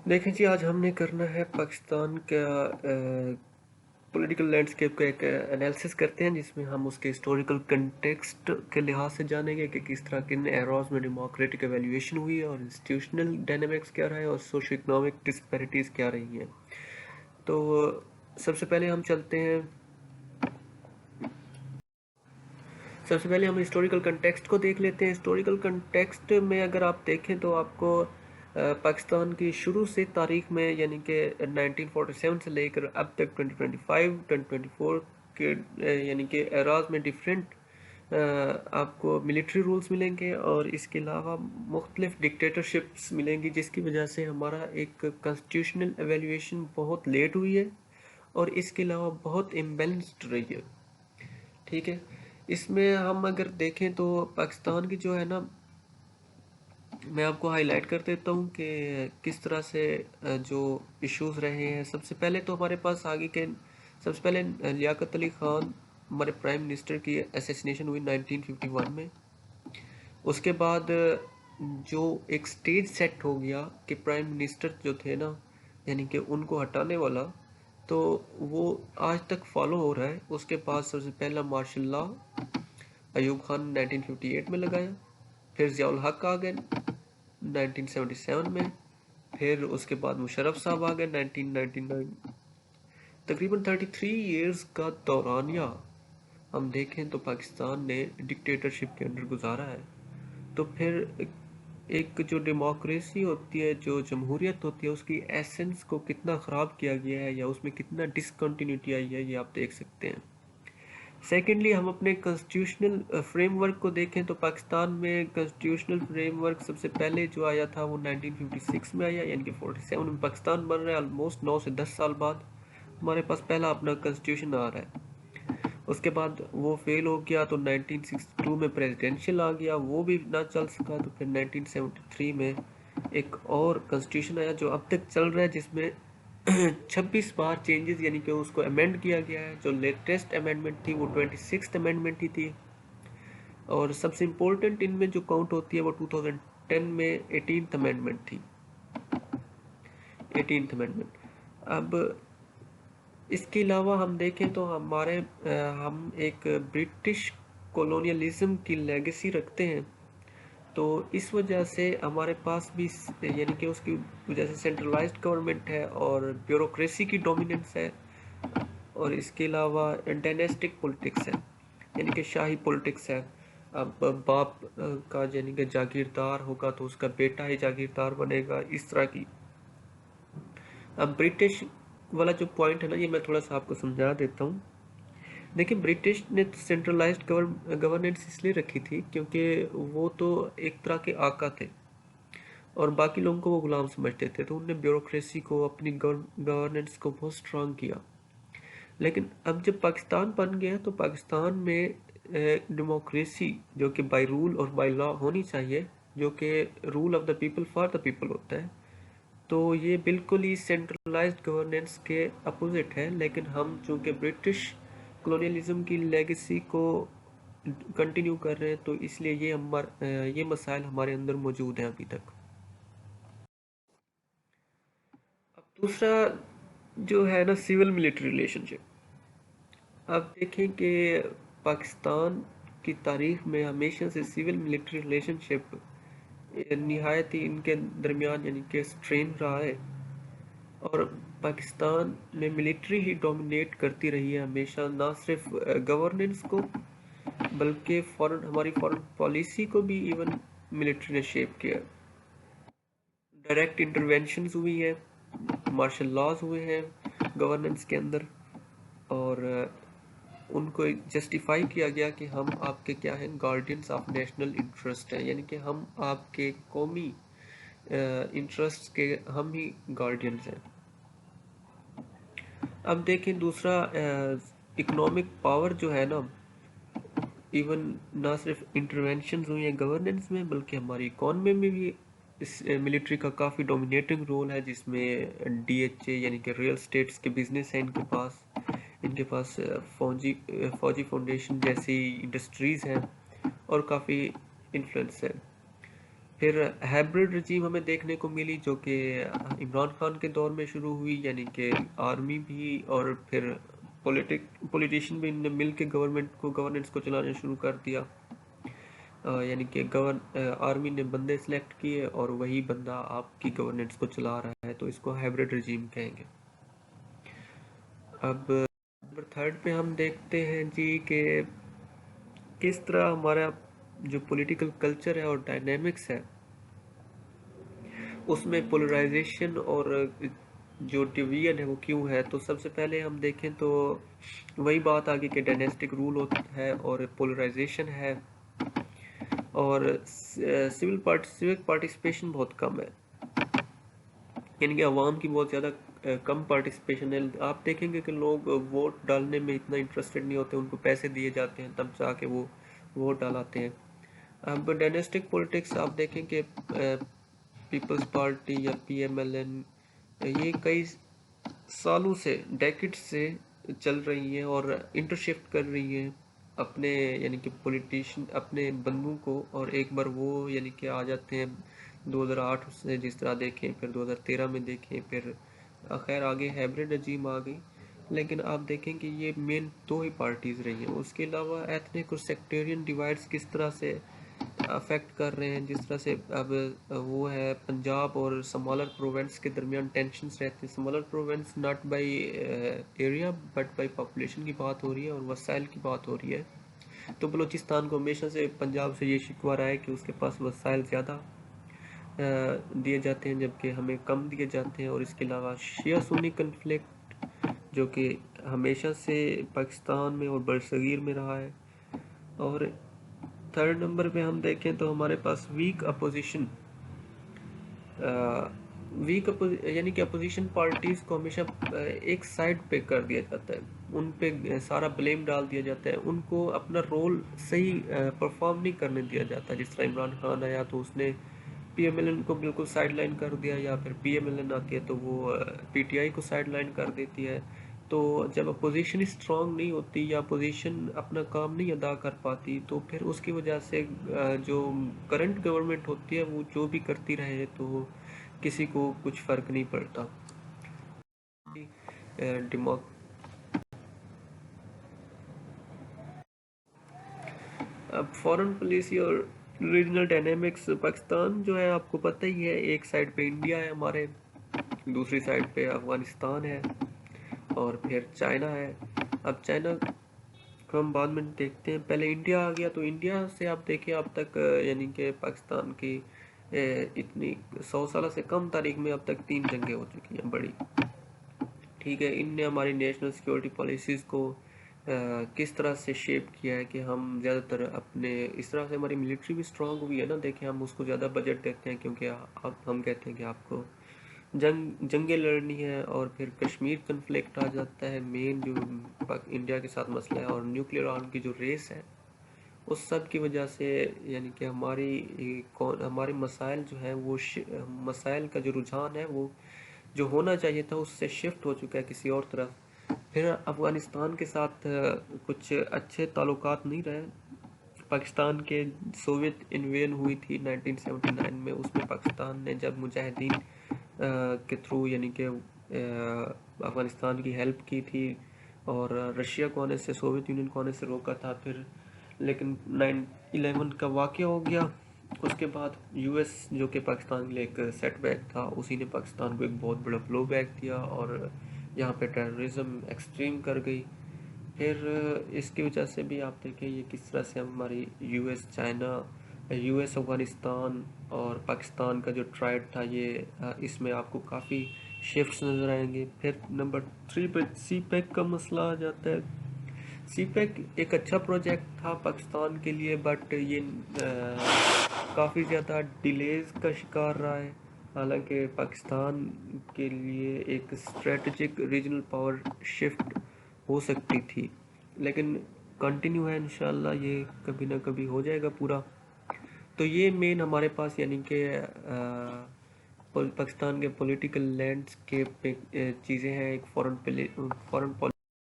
देखें जी, आज हमने करना है पाकिस्तान का पॉलिटिकल लैंडस्केप का एक एनालिसिस करते हैं, जिसमें हम उसके हिस्टोरिकल कंटेक्स्ट के लिहाज से जानेंगे कि किस तरह किन एराज में डेमोक्रेटिक एवेल्यूएशन हुई है और इंस्टीट्यूशनल डायनामिक्स क्या रहा है और सोशो इकोनॉमिक डिस्पैरिटीज़ क्या रही हैं। तो सबसे पहले हम चलते हैं सबसे पहले हम हिस्टोरिकल कंटेक्स्ट को देख लेते हैं। हिस्टोरिकल कंटेक्स्ट में अगर आप देखें तो आपको पाकिस्तान की शुरू से तारीख में, यानी कि 1947 से लेकर अब तक 2025 2024 के यानी कि एराज में डिफरेंट आपको मिलिट्री रूल्स मिलेंगे और इसके अलावा मुख्तलिफ डिक्टेटरशिप्स मिलेंगी, जिसकी वजह से हमारा एक कॉन्स्टिट्यूशनल एवेल्यूएशन बहुत लेट हुई है और इसके अलावा बहुत इम्बेलेंस्ड रही है। ठीक है, इसमें हम अगर देखें तो पाकिस्तान की जो है ना, मैं आपको हाईलाइट कर देता हूँ कि किस तरह से जो इश्यूज रहे हैं। सबसे पहले तो हमारे पास आगे के सबसे पहले लियाकत अली खान हमारे प्राइम मिनिस्टर की असैसिनेशन हुई 1951 में। उसके बाद जो एक स्टेज सेट हो गया कि प्राइम मिनिस्टर जो थे ना, यानी कि उनको हटाने वाला, तो वो आज तक फॉलो हो रहा है। उसके बाद सबसे पहला मार्शल लॉ अयूब खान 1958 में लगाया, फिर ज़ियाउल हक आ गए 1977 में, फिर उसके बाद मुशर्रफ साहब आ गए 1999। तकरीबन 33 इयर्स का दौरानिया हम देखें तो पाकिस्तान ने डिक्टेटरशिप के अंदर गुजारा है। तो फिर एक जो डेमोक्रेसी होती है, जो जमहूरियत होती है, उसकी एसेंस को कितना ख़राब किया गया है या उसमें कितना डिसकंटिन्यूटी आई है, ये आप देख सकते हैं। सेकेंडली, हम अपने कॉन्स्टिट्यूशनल फ्रेमवर्क को देखें तो पाकिस्तान में कॉन्स्टिट्यूशनल फ्रेमवर्क सबसे पहले जो आया था वो 1956 में आया, यानी कि 47 में पाकिस्तान बन रहा है। ऑलमोस्ट 9 से 10 साल बाद हमारे पास पहला अपना कॉन्स्टिट्यूशन आ रहा है। उसके बाद वो फेल हो गया तो 1962 में प्रेसिडेंशियल आ गया, वो भी ना चल सका। तो फिर 1973 में एक और कॉन्स्टिट्यूशन आया जो अब तक चल रहा है, जिसमें 26 बार चेंजेस यानी कि उसको अमेंड किया गया है। जो लेटेस्ट अमेंडमेंट थी वो 26th अमेंडमेंट ही थी, और सबसे इम्पोर्टेंट इनमें जो काउंट होती है वो 2010 में 18th अमेंडमेंट थी। 18th amendment. अब इसके अलावा हम देखें तो हम एक ब्रिटिश कॉलोनियलिज्म की लेगेसी रखते हैं। तो इस वजह से हमारे पास भी यानी कि उसकी वजह से सेंट्रलाइज्ड गवर्नमेंट है और ब्यूरोक्रेसी की डोमिनेंस है, और इसके अलावा डायनेस्टिक पॉलिटिक्स है, यानी कि शाही पॉलिटिक्स है। अब बाप का यानी कि जागीरदार होगा तो उसका बेटा ही जागीरदार बनेगा, इस तरह की। अब ब्रिटिश वाला जो पॉइंट है ना, ये मैं थोड़ा सा आपको समझा देता हूँ। देखिए, ब्रिटिश ने सेंट्रलाइज्ड गवर्नेंस इसलिए रखी थी क्योंकि वो तो एक तरह के आका थे और बाकी लोगों को वो गुलाम समझते थे, तो उनने ब्यूरोक्रेसी को, अपनी गवर्नेंस को बहुत स्ट्रांग किया। लेकिन अब जब पाकिस्तान बन गया तो पाकिस्तान में डेमोक्रेसी जो कि बाय रूल और बाय लॉ होनी चाहिए, जो कि rule of the people for the people होता है, तो ये बिल्कुल ही सेंट्रलाइज्ड गवर्नेंस के अपोजिट है। लेकिन हम चूंकि ब्रिटिश कॉलोनियलिज्म की लेगेसी को कंटिन्यू कर रहे हैं, तो इसलिए ये मसाइल हमारे अंदर मौजूद हैं अभी तक। अब दूसरा जो है ना, सिविल मिलिट्री रिलेशनशिप। अब देखें कि पाकिस्तान की तारीख में हमेशा से सिविल मिलिट्री रिलेशनशिप निहायत ही इनके दरमियान यानी कि स्ट्रेन रहा है, और पाकिस्तान में मिलिट्री ही डोमिनेट करती रही है हमेशा, ना सिर्फ गवर्नेंस को बल्कि हमारी फॉरेन पॉलिसी को भी इवन मिलिट्री ने शेप किया। डायरेक्ट इंटरवेंशंस हुई हैं, मार्शल लॉज हुए हैं गवर्नेंस के अंदर, और उनको जस्टिफाई किया गया कि हम आपके क्या हैं, गार्डियंस ऑफ नेशनल इंटरेस्ट हैं, यानी कि हम आपके कौमी इंटरेस्ट के हम ही गार्डियंस हैं। अब देखें दूसरा, इकोनॉमिक पावर जो है ना, इवन ना सिर्फ इंटरवेंशन हुई है गवर्नेंस में बल्कि हमारी इकॉनमी में भी इस मिलिट्री का काफ़ी डोमिनेटिंग रोल है, जिसमें डीएचए यानी कि रियल स्टेट्स के बिजनेस हैं इनके पास फौजी फाउंडेशन जैसी इंडस्ट्रीज़ हैं और काफ़ी इन्फ्लुएंस है। پھر ہیبرڈ رجیم ہمیں دیکھنے کو ملی جو کہ عمران خان کے دور میں شروع ہوئی، یعنی کہ آرمی بھی اور پھر پولیٹیشین بھی نے مل کے گورننس کو چلانا شروع کر دیا، یعنی کہ آرمی نے بندے سلیکٹ کیے اور وہی بندہ آپ کی گورننس کو چلا رہا ہے، تو اس کو ہیبرڈ رجیم کہیں گے۔ اب نمبر تھرڈ پہ ہم دیکھتے ہیں جی کہ کس طرح ہمارا جو پولیٹیکل کلچر ہے اور ڈائنامکس ہے اس میں پولرائزیشن اور جو ڈویژن ہے وہ کیوں ہے۔ تو سب سے پہلے ہم دیکھیں تو وہی بات آگے کہ ڈائنیسٹک رول ہوتا ہے اور پولرائزیشن ہے، اور سیوک پارٹیسپیشن بہت کم ہے، یعنی کہ عوام کی بہت زیادہ کم پارٹیسپیشن ہے۔ آپ دیکھیں گے کہ لوگ ووٹ ڈالنے میں اتنا انٹرسٹڈ نہیں ہوتے، ان کو پیسے دیے جاتے ہیں تب جا کے وہ ووٹ ڈالاتے ہیں۔ اب ڈائنیسٹک پولیٹکس آپ دیکھیں کہ پیپلز پارٹی یا پی ایم ایل این یہ کئی سالوں سے ڈیکڈ سے چل رہی ہیں اور انٹرشفٹ کر رہی ہیں اپنے یعنی کہ پولیٹیشین اپنے بندوں کو، اور ایک بار وہ یعنی کہ آ جاتے ہیں 2008 سے جس طرح دیکھیں، پھر 2013 میں دیکھیں، پھر خیر آگے ہیبرڈ رجیم آ گئی، لیکن آپ دیکھیں کہ یہ مین دو ہی پارٹیز رہی ہیں۔ اس کے علاوہ ایتھنک اور سیکٹیرین ڈیوائڈز کس طرح سے افیکٹ کر رہے ہیں، جس طرح سے اب وہ ہے پنجاب اور سمالر پروونس کے درمیان ٹینشنز رہتے ہیں۔ Smaller province not by area but by population کی بات ہو رہی ہے اور وسائل کی بات ہو رہی ہے۔ تو بلوچستان کو ہمیشہ سے پنجاب سے یہ شکوہ رہا ہے کہ اس کے پاس وسائل زیادہ دیے جاتے ہیں جبکہ ہمیں کم دیے جاتے ہیں، اور اس کے علاوہ شیعہ سنی کنفلکٹ جو کہ ہمیشہ سے پاکستان میں اور برصغیر میں رہا ہے۔ اور تھرڈ نمبر پہ ہم دیکھیں تو ہمارے پاس ویک اپوزیشن، یعنی کہ اپوزیشن پارٹیز کو ہمیشہ ایک سائڈ پہ کر دیا جاتا ہے، ان پہ سارا بلیم ڈال دیا جاتا ہے، ان کو اپنا رول صحیح پرفارم نہیں کرنے دیا جاتا۔ جس طرح عمران خان آیا تو اس نے پی ایم ایل این کو بالکل سائڈ لائن کر دیا، یا پھر پی ایم ایل این آتی ہے تو وہ پی ٹی آئی کو سائڈ لائن کر دیتی ہے۔ تو جب اپوزیشن اسٹرانگ نہیں ہوتی یا اپوزیشن اپنا کام نہیں ادا کر پاتی تو پھر اس کی وجہ سے جو کرنٹ گورنمنٹ ہوتی ہے وہ جو بھی کرتی رہے تو کسی کو کچھ فرق نہیں پڑتا۔ اب فورن پالیسی اور ریجنل ڈائنامکس، پاکستان جو ہے آپ کو پتہ ہی ہے، ایک سائڈ پہ انڈیا ہے ہمارے، دوسری سائڈ پہ افغانستان ہے، اور پھر چائنا ہے۔ اب چائنا کو ہم بعد میں دیکھتے ہیں، پہلے انڈیا آ گیا، تو انڈیا سے آپ دیکھیں اب تک یعنی کہ پاکستان کی اتنی 100 سالہ سے کم تاریخ میں اب تک 3 جنگیں ہو چکی ہیں بڑی، ٹھیک ہے۔ ان نے ہماری نیشنل سیکیورٹی پالیسیز کو کس طرح سے شیپ کیا ہے کہ ہم زیادہ تر اپنے اس طرح سے ہماری ملٹری بھی سٹرونگ ہوئی ہے نا، دیکھیں ہم اس کو زیادہ بجٹ دیتے ہیں کیونکہ اب ہم کہتے ہیں کہ آپ کو جنگیں لڑنی ہے، اور پھر کشمیر کنفلکٹ آ جاتا ہے مین جو انڈیا کے ساتھ مسئلہ ہے، اور نیوکلیئر آرم کی جو ریس ہے اس سب کی وجہ سے یعنی کہ ہمارے مسائل جو ہیں وہ مسائل کا جو رجحان ہے وہ جو ہونا چاہیے تھا اس سے شفٹ ہو چکا ہے کسی اور طرف۔ پھر افغانستان کے ساتھ کچھ اچھے تعلقات نہیں رہے، پاکستان کے سوویت انویژن ہوئی تھی 1979 میں، اس میں پاکستان نے جب مجاہدین کے تھرو یعنی کہ افغانستان کی ہیلپ کی تھی، اور رشیا کو آنے سے، سوویت یونین کو آنے سے روکا تھا، پھر لیکن 9/11 کا واقعہ ہو گیا، اس کے بعد یو ایس جو کہ پاکستان کے لیے ایک سیٹ بیک تھا، اسی نے پاکستان کو ایک بہت بڑا بلو بیک دیا اور یہاں پہ ٹیررزم ایکسٹریم کر گئی۔ پھر اس کی وجہ سے بھی آپ دیکھیں یہ کس طرح سے ہماری U S China, U S Afghanistan اور پاکستان کا جو ٹرائیڈ تھا، یہ اس میں آپ کو کافی شفٹس نظر آئیں گے۔ پھر نمبر 3 پہ سی پیک کا مسئلہ آ جاتا ہے۔ سی پیک ایک اچھا پروجیکٹ تھا پاکستان کے لیے، بٹ یہ کافی زیادہ ڈیلیز کا شکار رہا ہے، حالانکہ پاکستان کے لیے ایک اسٹریٹجک ریجنل پاور شفٹ ہو سکتی تھی، لیکن کنٹینیو ہے، انشاءاللہ یہ کبھی نہ کبھی ہو جائے گا پورا۔ تو یہ مین ہمارے پاس یعنی کہ پاکستان کے پولیٹیکل لینڈسکیپ پہ چیزیں ہیں، ایک فورن